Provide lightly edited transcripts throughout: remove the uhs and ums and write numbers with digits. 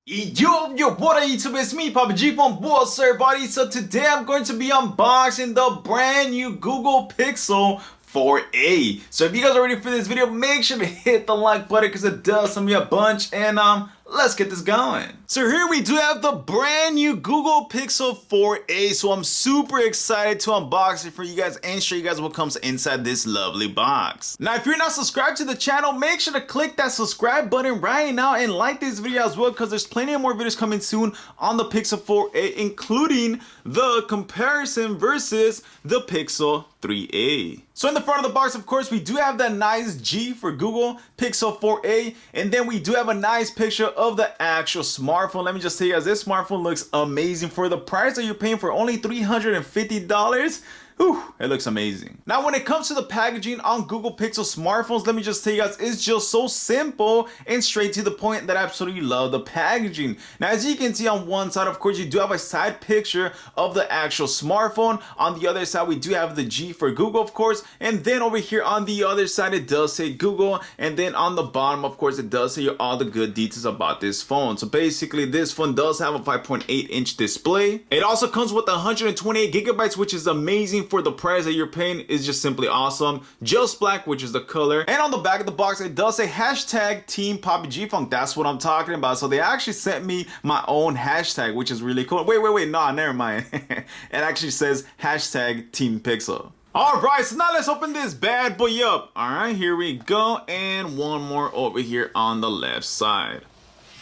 Yo, what are YouTube? It's me, Papa G from What's Up, everybody? So today I'm going to be unboxing the brand new Google Pixel 4a. So if you guys are ready for this video, make sure to hit the like button because it does help me a bunch. And let's get this going. So here we do have the brand new Google Pixel 4a. So I'm super excited to unbox it for you guys and show you guys what comes inside this lovely box. Now, if you're not subscribed to the channel, make sure to click that subscribe button right now and like this video as well, because there's plenty of more videos coming soon on the Pixel 4a, including the comparison versus the Pixel 3a. So in the front of the box, of course, we do have that nice G for Google Pixel 4a, and then we do have a nice picture of the actual smartphone. Let me just tell you guys, this smartphone looks amazing for the price that you're paying for only $350. Whew, it looks amazing. Now, when it comes to the packaging on Google Pixel smartphones, let me just tell you guys, it's just so simple and straight to the point that I absolutely love the packaging. Now, as you can see on one side, of course, you do have a side picture of the actual smartphone. On the other side, we do have the G for Google, of course. And then over here on the other side, it does say Google. And then on the bottom, of course, it does say all the good details about this phone. So basically, this phone does have a 5.8-inch display. It also comes with 128 gigabytes, which is amazing. For the price that you're paying is just simply awesome. Just black, which is the color. And on the back of the box, it does say hashtag Team Poppy G Funk. That's what I'm talking about. So they actually sent me my own hashtag, which is really cool. Wait, nah, never mind. It actually says hashtag Team Pixel. Alright, so now let's open this bad boy up. Alright, here we go. And one more over here on the left side.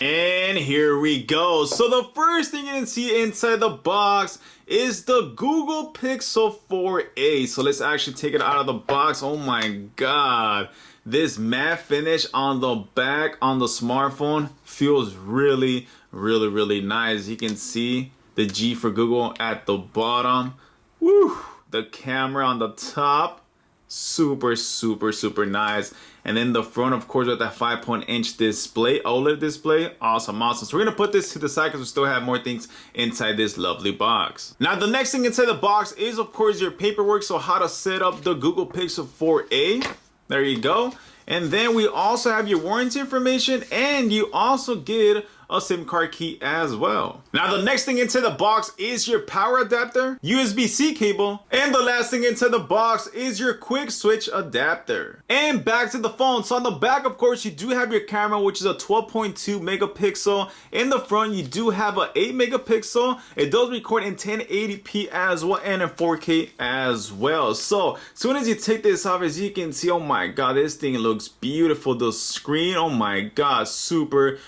And here we go. So the first thing you can see inside the box is the Google Pixel 4a. So let's actually take it out of the box. Oh my god. This matte finish on the back on the smartphone feels really nice. You can see the G for Google at the bottom. Woo! The camera on the top. Super nice. And then the front, of course, with that 5.1-inch display, OLED display. Awesome. So we're gonna put this to the side because we still have more things inside this lovely box. Now, the next thing inside the box is, of course, your paperwork. So how to set up the Google Pixel 4a. There you go. And then we also have your warranty information, and you also get a SIM card key as well. Now, the next thing inside the box is your power adapter, USB-C cable, and the last thing inside the box is your quick switch adapter. And back to the phone. So on the back, of course, you do have your camera, which is a 12.2 megapixel. In the front, you do have a 8 megapixel. It does record in 1080p as well and in 4K as well. So as soon as you take this off, as you can see, oh my god, this thing looks beautiful. The screen, oh my god, super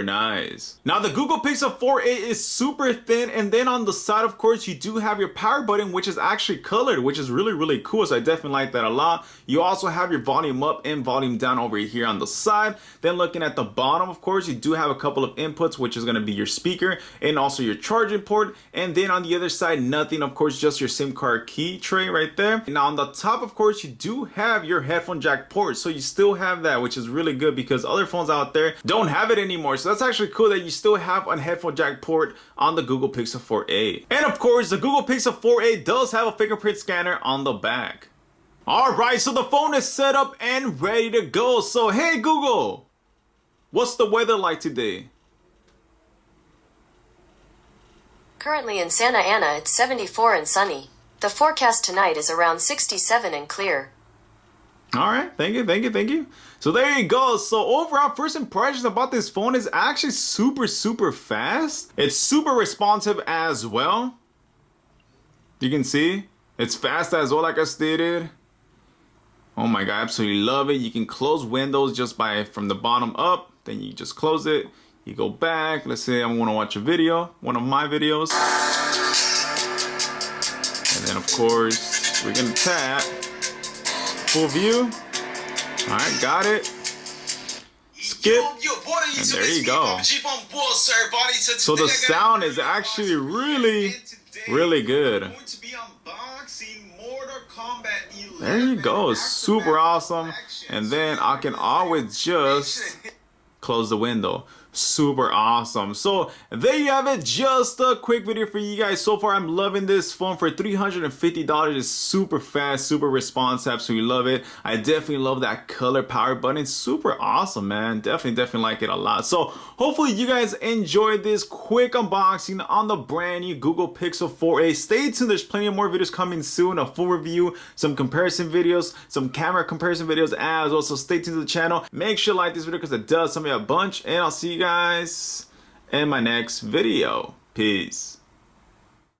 nice. Now, the Google Pixel 4a is super thin, and then on the side, of course, you do have your power button, which is actually colored, which is really cool. So I definitely like that a lot. You also have your volume up and volume down over here on the side. Then looking at the bottom, of course, you do have a couple of inputs, which is going to be your speaker and also your charging port. And then on the other side, nothing, of course, just your SIM card key tray right there. Now on the top, of course, you do have your headphone jack port. So you still have that, which is really good because other phones out there don't have it anymore. So that's actually cool that you still have a headphone jack port on the Google Pixel 4a. And of course, the Google Pixel 4a does have a fingerprint scanner on the back. Alright, so the phone is set up and ready to go. So hey Google, what's the weather like today? Currently in Santa Ana, it's 74 and sunny. The forecast tonight is around 67 and clear. Alright, thank you. So there you go. So overall, first impressions about this phone is actually super fast. It's super responsive as well. You can see it's fast as well, like I stated. Oh my god, absolutely love it. You can close windows just by from the bottom up. Then you just close it. You go back. Let's say I want to watch a video, one of my videos. And then of course, we're gonna tap full view. All right, got it. Skip. And there you go. So the sound is actually really good. There you go. Super awesome. And then I can always just close the window. super awesome. So there you have it, just a quick video for you guys. So far I'm loving this phone. For $350, it's super fast, super responsive, absolutely love it. I definitely love that color power button. It's super awesome, man. Definitely like it a lot. So hopefully you guys enjoyed this quick unboxing on the brand new Google Pixel 4a. Stay tuned, there's plenty of more videos coming soon, a full review, some comparison videos, some camera comparison videos as well. So stay tuned to the channel. Make sure to like this video because it does help me a bunch, and I'll see you guys in my next video. Peace.